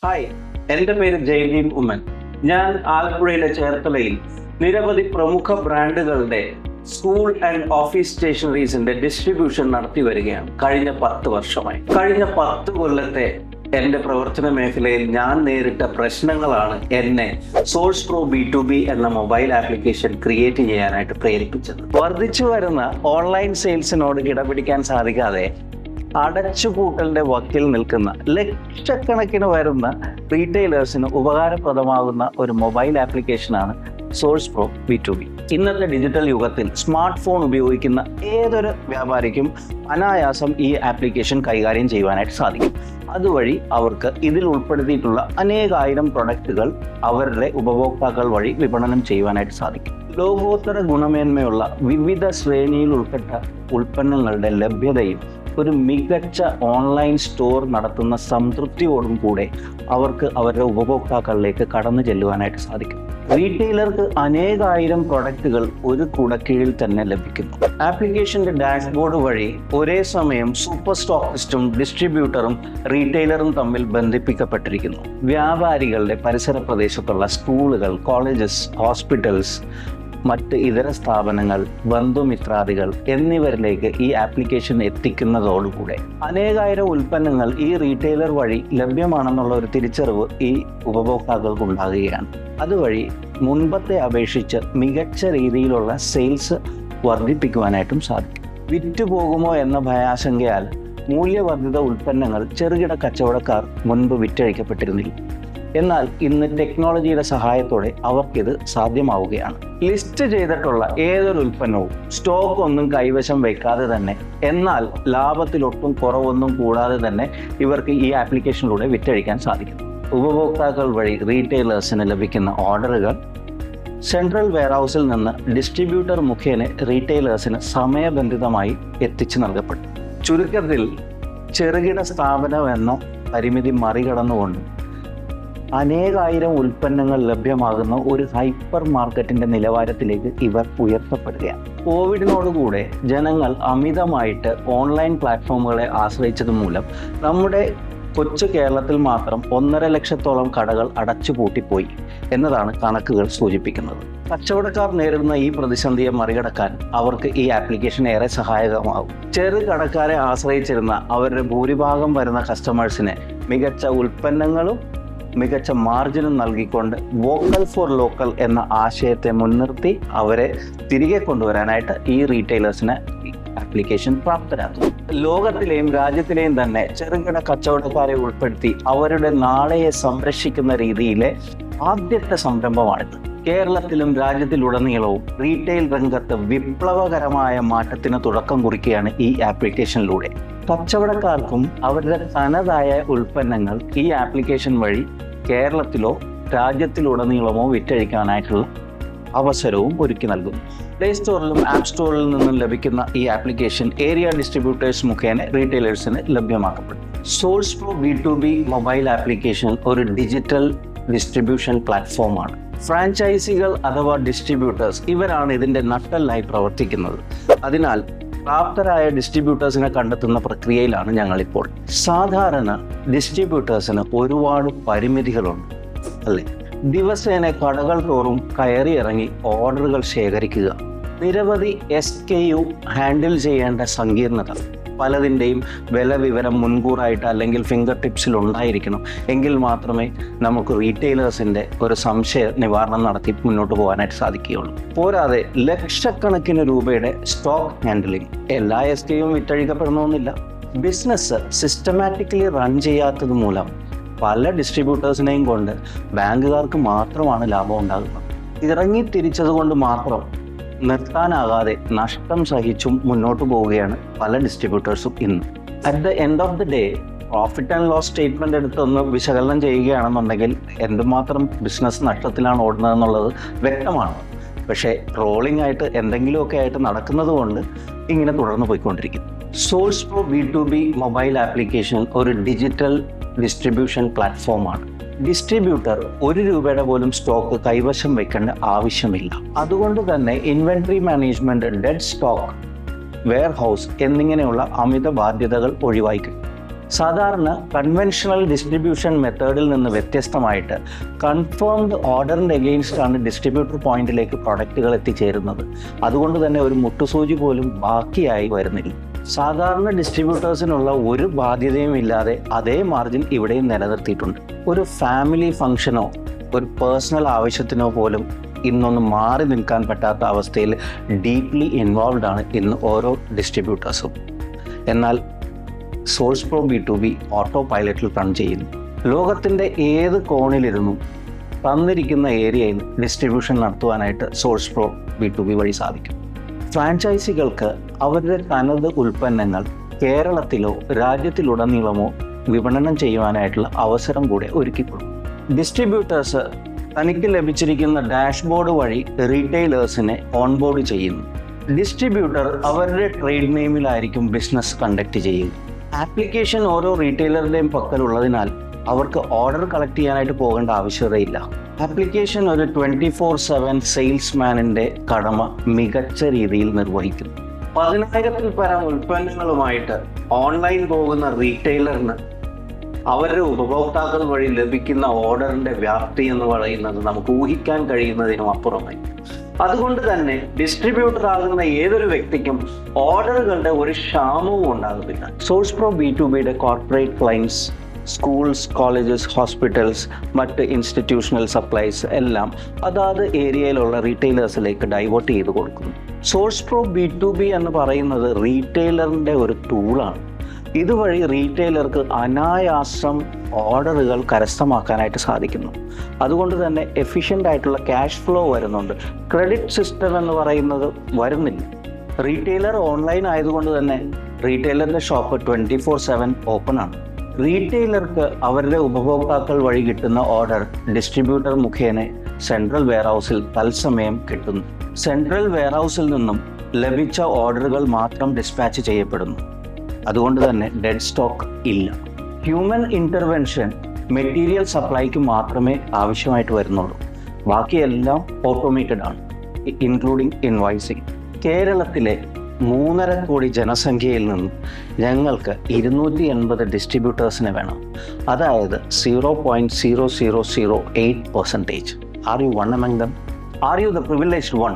Hi, എൻ്റെ പേര് ജയദീൻ ഉമ്മൻ. ഞാൻ ആലപ്പുഴയിലെ ചേർത്തലയിൽ നിരവധി പ്രമുഖ ബ്രാൻഡുകളുടെ സ്കൂൾ ആൻഡ് ഓഫീസ് സ്റ്റേഷനറീസിന്റെ ഡിസ്ട്രിബ്യൂഷൻ നടത്തി വരികയാണ് കഴിഞ്ഞ 10 വർഷമായി. കഴിഞ്ഞ 10 കൊല്ലത്തെ എൻ്റെ പ്രവർത്തന മേഖലയിൽ ഞാൻ നേരിട്ട പ്രശ്നങ്ങളാണ് എന്നെ സോഴ്സ് പ്രോ B2B എന്ന മൊബൈൽ ആപ്ലിക്കേഷൻ ക്രിയേറ്റ് ചെയ്യാനായിട്ട് പ്രേരിപ്പിച്ചത്. വർദ്ധിച്ചു വരുന്ന ഓൺലൈൻ സെയിൽസിനോട് കിടപിടിക്കാൻ സാധിക്കാതെ അടച്ചുപൂട്ടലിന്റെ വക്കിൽ നിൽക്കുന്ന ലക്ഷക്കണക്കിന് വരുന്ന റീറ്റെയിലേഴ്സിന് ഉപകാരപ്രദമാകുന്ന ഒരു മൊബൈൽ ആപ്ലിക്കേഷനാണ് സോഴ്സ് പ്രോ B2B. ഇന്നത്തെ ഡിജിറ്റൽ യുഗത്തിൽ സ്മാർട്ട് ഫോൺ ഉപയോഗിക്കുന്ന ഏതൊരു വ്യാപാരിക്കും അനായാസം ഈ ആപ്ലിക്കേഷൻ കൈകാര്യം ചെയ്യുവാനായിട്ട് സാധിക്കും. അതുവഴി അവർക്ക് ഇതിൽ ഉൾപ്പെടുത്തിയിട്ടുള്ള അനേകായിരം പ്രൊഡക്റ്റുകൾ അവരുടെ ഉപഭോക്താക്കൾ വഴി വിപണനം ചെയ്യുവാനായിട്ട് സാധിക്കും. ലോകോത്തര ഗുണമേന്മയുള്ള വിവിധ ശ്രേണിയിൽ ഉൾപ്പെട്ട ഉൽപ്പന്നങ്ങളുടെ ലഭ്യതയും ഒരു മികച്ച ഓൺലൈൻ സ്റ്റോർ നടത്തുന്ന സംതൃപ്തിയോടും കൂടെ അവർക്ക് അവരുടെ ഉപഭോക്താക്കളിലേക്ക് കടന്നു ചെല്ലുവാനായിട്ട് സാധിക്കും. റീറ്റെയിലർക്ക് അനേകായിരം പ്രൊഡക്റ്റുകൾ ഒരു കുടക്കീഴിൽ തന്നെ ലഭിക്കുന്നു. ആപ്ലിക്കേഷന്റെ ഡാഷ്ബോർഡ് വഴി ഒരേ സമയം സൂപ്പർ സ്റ്റോക്കിസ്റ്റും ഡിസ്ട്രിബ്യൂട്ടറും റീറ്റെയിലറും തമ്മിൽ ബന്ധിപ്പിക്കപ്പെട്ടിരിക്കുന്നു. വ്യാപാരികളുടെ പരിസര പ്രദേശത്തുള്ള സ്കൂളുകൾ, കോളേജസ്, ഹോസ്പിറ്റൽസ്, മറ്റ് ഇതര സ്ഥാപനങ്ങൾ, ബന്ധുമിത്രാദികൾ എന്നിവരിലേക്ക് ഈ ആപ്ലിക്കേഷൻ എത്തിക്കുന്നതോടുകൂടെ അനേകായിരം ഉൽപ്പന്നങ്ങൾ ഈ റീറ്റെയിലർ വഴി ലഭ്യമാണെന്നുള്ള ഒരു തിരിച്ചറിവ് ഈ ഉപഭോക്താക്കൾക്ക് ഉണ്ടാകുകയാണ്. അതുവഴി മുൻപത്തെ അപേക്ഷിച്ച് മികച്ച രീതിയിലുള്ള സെയിൽസ് വർദ്ധിപ്പിക്കുവാനായിട്ടും സാധിക്കും. വിറ്റുപോകുമോ എന്ന ഭയാശങ്കയാൽ മൂല്യവർദ്ധിത ഉൽപ്പന്നങ്ങൾ ചെറുകിട കച്ചവടക്കാർ മുൻപ് വിറ്റഴിക്കപ്പെട്ടിരുന്നില്ല. എന്നാൽ ഇന്ന് ടെക്നോളജിയുടെ സഹായത്തോടെ അവർക്കിത് സാധ്യമാവുകയാണ്. ലിസ്റ്റ് ചെയ്തിട്ടുള്ള ഏതൊരു ഉൽപ്പന്നവും സ്റ്റോക്ക് ഒന്നും കൈവശം വെക്കാതെ തന്നെ, എന്നാൽ ലാഭത്തിലൊട്ടും കുറവൊന്നും കൂടാതെ തന്നെ ഇവർക്ക് ഈ ആപ്ലിക്കേഷനിലൂടെ വിറ്റഴിക്കാൻ സാധിക്കും. ഉപഭോക്താക്കൾ വഴി റീറ്റെയിലേഴ്സിന് ലഭിക്കുന്ന ഓർഡറുകൾ സെൻട്രൽ വെയർഹൗസിൽ നിന്ന് ഡിസ്ട്രിബ്യൂട്ടർ മുഖേന റീറ്റെയിലേഴ്സിന് സമയബന്ധിതമായി എത്തിച്ചു നൽകപ്പെടും. ചുരുക്കത്തിൽ ചെറുകിട സ്ഥാപനം എന്ന പരിമിതി മറികടന്നുകൊണ്ട് അനേകായിരം ഉൽപ്പന്നങ്ങൾ ലഭ്യമാകുന്ന ഒരു ഹൈപ്പർ മാർക്കറ്റിന്റെ നിലവാരത്തിലേക്ക് ഇവർ ഉയർത്തപ്പെടുകയാണ്. കോവിഡിനോടുകൂടെ ജനങ്ങൾ അമിതമായിട്ട് ഓൺലൈൻ പ്ലാറ്റ്ഫോമുകളെ ആശ്രയിച്ചത് മൂലം നമ്മുടെ കൊച്ചു കേരളത്തിൽ മാത്രം 1.5 ലക്ഷത്തോളം കടകൾ അടച്ചുപൂട്ടിപ്പോയി എന്നതാണ് കണക്കുകൾ സൂചിപ്പിക്കുന്നത്. കച്ചവടക്കാർ നേരിടുന്ന ഈ പ്രതിസന്ധിയെ മറികടക്കാൻ അവർക്ക് ഈ ആപ്ലിക്കേഷൻ ഏറെ സഹായകമാകും. ചെറു കടക്കാരെ ആശ്രയിച്ചിരുന്ന അവരുടെ ഭൂരിഭാഗം വരുന്ന കസ്റ്റമേഴ്സിന് മികച്ച ഉൽപ്പന്നങ്ങളും മികച്ച മാർജിനും നൽകിക്കൊണ്ട് വോക്കൽ ഫോർ ലോക്കൽ എന്ന ആശയത്തെ മുൻനിർത്തി അവരെ തിരികെ കൊണ്ടുവരാനായിട്ട് ഈ റീറ്റെയിലേഴ്സിനെ ആപ്ലിക്കേഷൻ പ്രാപ്തരാക്കും. ലോകത്തിലെയും രാജ്യത്തിലെയും തന്നെ ചെറുകിട കച്ചവടക്കാരെ ഉൾപ്പെടുത്തി അവരുടെ നാളെയെ സംരക്ഷിക്കുന്ന രീതിയിലെ ആദ്യത്തെ സംരംഭമാണിത്. കേരളത്തിലും രാജ്യത്തിലുടനീളവും റീറ്റെയിൽ രംഗത്ത് വിപ്ലവകരമായ മാറ്റത്തിന് തുടക്കം കുറിക്കുകയാണ് ഈ ആപ്ലിക്കേഷനിലൂടെ. കച്ചവടക്കാർക്കും അവരുടെ തനതായ ഉൽപ്പന്നങ്ങൾ ഈ ആപ്ലിക്കേഷൻ വഴി കേരളത്തിലോ രാജ്യത്തിലുടനീളമോ വിറ്റഴിക്കാനായിട്ടുള്ള അവസരവും ഒരുക്കി നൽകുന്നു. പ്ലേ സ്റ്റോറിലും ആപ്പ് സ്റ്റോറിൽ നിന്നും ലഭിക്കുന്ന ഈ ആപ്ലിക്കേഷൻ ഏരിയ ഡിസ്ട്രിബ്യൂട്ടേഴ്സ് മുഖേന റീറ്റെയിലേഴ്സിന് ലഭ്യമാക്കപ്പെടും. Source pro B2B mobile application ഒരു ഡിജിറ്റൽ ഡിസ്ട്രിബ്യൂഷൻ പ്ലാറ്റ്ഫോമാണ്. ഫ്രാഞ്ചൈസികൾ അഥവാ ഡിസ്ട്രിബ്യൂട്ടേഴ്സ് ഇവരാണ് ഇതിൻ്റെ നട്ടെല്ലായി പ്രവർത്തിക്കുന്നത്. അതിനാൽ പ്രാപ്തരായ ഡിസ്ട്രിബ്യൂട്ടേഴ്സിനെ കണ്ടെത്തുന്ന പ്രക്രിയയിലാണ് ഞങ്ങളിപ്പോൾ. സാധാരണ ഡിസ്ട്രിബ്യൂട്ടേഴ്സിന് ഒരുപാട് പരിമിതികളുണ്ട്, അല്ലേ? ദിവസേന കടകൾ തോറും കയറി ഇറങ്ങി ഓർഡറുകൾ ശേഖരിക്കുക, നിരവധി SKU ഹാൻഡിൽ ചെയ്യേണ്ട സങ്കീർണത, പലതിൻ്റെയും വില വിവരം മുൻകൂറായിട്ട് അല്ലെങ്കിൽ ഫിംഗർ ടിപ്സിൽ ഉണ്ടായിരിക്കണം. എങ്കിൽ മാത്രമേ നമുക്ക് റീറ്റെയിലേഴ്സിൻ്റെ ഒരു സംശയ നിവാരണം നടത്തി മുന്നോട്ട് പോകാനായിട്ട് സാധിക്കുകയുള്ളൂ. പോരാതെ ലക്ഷക്കണക്കിന് രൂപയുടെ സ്റ്റോക്ക് ഹാൻഡിലിംഗ്. എല്ലാ SKUവും വിറ്റഴിക്കപ്പെടണമെന്നില്ല. ബിസിനസ് സിസ്റ്റമാറ്റിക്കലി റൺ ചെയ്യാത്തത് മൂലം പല ഡിസ്ട്രിബ്യൂട്ടേഴ്സിനെയും കൊണ്ട് ബാങ്കുകാർക്ക് മാത്രമാണ് ലാഭം ഉണ്ടാകുന്നത്. ഇറങ്ങി തിരിച്ചത് കൊണ്ട് മാത്രം നിർത്താനാകാതെ നഷ്ടം സഹിച്ചും മുന്നോട്ട് പോവുകയാണ് പല ഡിസ്ട്രിബ്യൂട്ടേഴ്സും ഇന്ന്. At the end of the day profit and loss statement എടുത്തൊന്ന് വിശകലനം ചെയ്യുകയാണെന്നുണ്ടെങ്കിൽ എന്തുമാത്രം ബിസിനസ് നഷ്ടത്തിലാണ് ഓടുന്നതെന്നുള്ളത് വ്യക്തമാണ്. പക്ഷേ റോളിംഗ് ആയിട്ട് എന്തെങ്കിലുമൊക്കെ ആയിട്ട് നടക്കുന്നത് കൊണ്ട് ഇങ്ങനെ തുടർന്ന് പോയിക്കൊണ്ടിരിക്കുന്നു. Source pro B2B mobile application ഒരു ഡിജിറ്റൽ ഡിസ്ട്രിബ്യൂഷൻ പ്ലാറ്റ്ഫോമാണ്. ഡിസ്ട്രിബ്യൂട്ടർ 1 രൂപയുടെ പോലും സ്റ്റോക്ക് കൈവശം വെക്കേണ്ട ആവശ്യമില്ല. അതുകൊണ്ട് തന്നെ inventory management, dead stock, warehouse എന്നിങ്ങനെയുള്ള അമിത ബാധ്യതകൾ ഒഴിവാക്കി. സാധാരണ കൺവെൻഷണൽ ഡിസ്ട്രിബ്യൂഷൻ മെത്തേഡിൽ നിന്ന് വ്യത്യസ്തമായിട്ട് കൺഫേംഡ് ഓർഡറിൻ്റെ എഗെയിൻസ്റ്റാണ് ഡിസ്ട്രിബ്യൂട്ടർ പോയിന്റിലേക്ക് പ്രൊഡക്റ്റുകൾ എത്തിച്ചേരുന്നത്. അതുകൊണ്ട് തന്നെ ഒരു മുട്ടുസൂചി പോലും ബാക്കിയായി വരുന്നില്ല. സാധാരണ ഡിസ്ട്രിബ്യൂട്ടേഴ്സിനുള്ള ഒരു ബാധ്യതയും ഇല്ലാതെ അതേ മാർജിൻ ഇവിടെയും നിലനിർത്തിയിട്ടുണ്ട്. ഒരു ഫാമിലി ഫംഗ്ഷനോ ഒരു പേഴ്സണൽ ആവശ്യത്തിനോ പോലും ഇന്നൊന്ന് മാറി നിൽക്കാൻ പറ്റാത്ത അവസ്ഥയിൽ ഡീപ്ലി ഇൻവോൾവ് ആണ് ഇന്ന് ഓരോ ഡിസ്ട്രിബ്യൂട്ടേഴ്സും. എന്നാൽ സോഴ്സ് പ്രോ B2B ഓട്ടോ പൈലറ്റിൽ റൺ ചെയ്യുന്നു. ലോകത്തിൻ്റെ ഏത് കോണിലിരുന്നും തന്നിരിക്കുന്ന ഏരിയയിൽ ഡിസ്ട്രിബ്യൂഷൻ നടത്തുവാനായിട്ട് സോഴ്സ് പ്രോ B2B വഴി സാധിക്കും. ഫ്രാഞ്ചൈസികൾക്ക് അവരുടെ തനത് ഉൽപ്പന്നങ്ങൾ കേരളത്തിലോ രാജ്യത്തിലുടനീളമോ വിപണനം ചെയ്യുവാനായിട്ടുള്ള അവസരം കൂടെ ഒരുക്കിക്കൊടുക്കും. ഡിസ്ട്രിബ്യൂട്ടേഴ്സ് തനിക്ക് ലഭിച്ചിരിക്കുന്ന ഡാഷ്ബോർഡ് വഴി റീറ്റെയിലേഴ്സിനെ ഓൺബോർഡ് ചെയ്യുന്നു. ഡിസ്ട്രിബ്യൂട്ടർ അവരുടെ ട്രേഡ് നെയിമിലായിരിക്കും ബിസിനസ് കണ്ടക്ട് ചെയ്യുക. ആപ്ലിക്കേഷൻ ഓരോ റീറ്റെയിലറുടെയും പക്കലുള്ളതിനാൽ അവർക്ക് ഓർഡർ കളക്ട് ചെയ്യാനായിട്ട് പോകേണ്ട ആവശ്യകതയില്ല. ആപ്ലിക്കേഷൻ ഒരു 24/7 സെയിൽസ്മാനിൻ്റെ കടമ മികച്ച രീതിയിൽ നിർവഹിക്കുന്നു. 10,000-ൽ പരം ഉൽപ്പന്നങ്ങളുമായിട്ട് ഓൺലൈൻ പോകുന്ന റീറ്റെയിലറിന് അവരുടെ ഉപഭോക്താക്കൾ വഴി ലഭിക്കുന്ന ഓർഡറിൻ്റെ വ്യാപ്തി എന്ന് പറയുന്നത് നമുക്ക് ഊഹിക്കാൻ കഴിയുന്നതിനും അപ്പുറമായി. അതുകൊണ്ട് തന്നെ ഡിസ്ട്രിബ്യൂട്ടർ ആകുന്ന ഏതൊരു വ്യക്തിക്കും ഓർഡറുകളുടെ ഒരു ക്ഷാമവും ഉണ്ടാകുന്നില്ല. സോഴ്സ് പ്രോ B2Bയുടെ corporate clients, schools, colleges, hospitals, മറ്റ് ഇൻസ്റ്റിറ്റ്യൂഷണൽ സപ്ലൈസ് എല്ലാം അതാത് ഏരിയയിലുള്ള റീറ്റെയിലേഴ്സിലേക്ക് ഡൈവേർട്ട് ചെയ്ത് കൊടുക്കുന്നു. സോഴ്സ് പ്രോ B2B എന്ന് പറയുന്നത് റീറ്റെയിലറിൻ്റെ ഒരു ടൂളാണ്. ഇതുവഴി റീറ്റെയിലർക്ക് അനായാസം ഓർഡറുകൾ കരസ്ഥമാക്കാനായിട്ട് സാധിക്കുന്നു. അതുകൊണ്ട് തന്നെ എഫിഷ്യൻ്റ് ആയിട്ടുള്ള ക്യാഷ് ഫ്ലോ വരുന്നുണ്ട്. ക്രെഡിറ്റ് സിസ്റ്റം എന്ന് പറയുന്നത് വരുന്നില്ല. റീറ്റെയിലർ ഓൺലൈൻ ആയതുകൊണ്ട് തന്നെ റീറ്റെയിലറിൻ്റെ ഷോപ്പ് 24/7 ഓപ്പൺ ആണ്. റീറ്റെയിലർക്ക് അവരുടെ ഉപഭോക്താക്കൾ വഴി കിട്ടുന്ന ഓർഡർ ഡിസ്ട്രിബ്യൂട്ടർ മുഖേന സെൻട്രൽ വെയർഹൗസിൽ തത്സമയം കിട്ടുന്നു. സെൻട്രൽ വെയർഹൗസിൽ നിന്നും ലഭിച്ച ഓർഡറുകൾ മാത്രം ഡിസ്പാച്ച് ചെയ്യപ്പെടുന്നു. അതുകൊണ്ട് തന്നെ ഡെഡ് സ്റ്റോക്ക് ഇല്ല. ഹ്യൂമൻ ഇൻ്റർവെൻഷൻ മെറ്റീരിയൽ സപ്ലൈക്ക് മാത്രമേ ആവശ്യമായിട്ട് വരുന്നുള്ളൂ. ബാക്കിയെല്ലാം ഓട്ടോമേറ്റഡ് ആണ്, ഇൻക്ലൂഡിങ് ഇൻവോയ്സിങ്. കേരളത്തിലെ 3.5 കോടി ജനസംഖ്യയിൽ നിന്നും ഞങ്ങൾക്ക് 280 ഡിസ്ട്രിബ്യൂട്ടേഴ്സിനെ വേണം. അതായത് 0.0008%. Are you one among them? Are you the privileged one?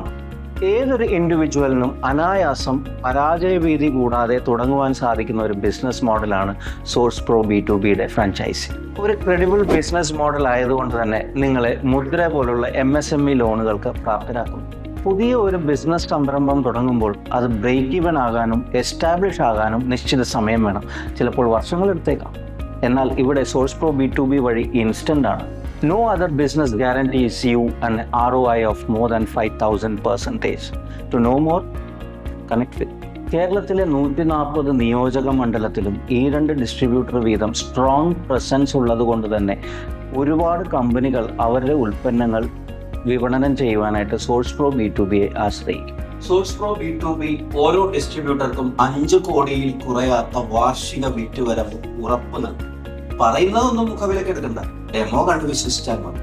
ഏതൊരു ഇൻഡിവിജ്വലിനും അനായാസം പരാജയഭീതി കൂടാതെ തുടങ്ങുവാൻ സാധിക്കുന്ന ഒരു ബിസിനസ് മോഡലാണ് സോഴ്സ് പ്രോ B2Bയുടെ ഫ്രാഞ്ചൈസി. ഒരു ക്രെഡിബിൾ ബിസിനസ് മോഡൽ ആയതുകൊണ്ട് തന്നെ നിങ്ങളെ മുദ്ര പോലുള്ള MSME ലോണുകൾക്ക് പ്രാപ്തരാക്കും. പുതിയ ഒരു ബിസിനസ് സംരംഭം തുടങ്ങുമ്പോൾ അത് ബ്രേക്ക് ഈവൻ ആകാനും എസ്റ്റാബ്ലിഷ് ആകാനും നിശ്ചിത സമയം വേണം, ചിലപ്പോൾ വർഷങ്ങളെടുത്തേക്കാം. എന്നാൽ ഇവിടെ സോഴ്സ് പ്രോ B2B വഴി ഇൻസ്റ്റൻ്റ് ആണ്. No other business guarantees you an ROI of more than 5,000%. To know more, connect with. കേരളത്തിലെ 140 നിയോജക മണ്ഡലത്തിലും ഈ 2 ഡിസ്ട്രിബ്യൂട്ടർ വീതം സ്ട്രോങ് പ്രസൻസ് ഉള്ളത് കൊണ്ട് തന്നെ ഒരുപാട് കമ്പനികൾ അവരുടെ ഉൽപ്പന്നങ്ങൾ വിപണനം ചെയ്യുവാനായിട്ട് സോഴ്സ് പ്രോ B2Bയെ ആശ്രയിക്കും. സോഴ്സ് പ്രോ B2B ഓരോ ഡിസ്ട്രിബ്യൂട്ടർക്കും 5 കോടിയിൽ കുറയാത്ത വാർഷിക വിറ്റുവരവ് ഉറപ്പ് നൽകും. പറയുന്നതൊന്നും മുഖവിലേക്ക് എടുക്കണ്ട, ഡെമോ കണ്ട് വിശ്വസിച്ചാൽ മതി.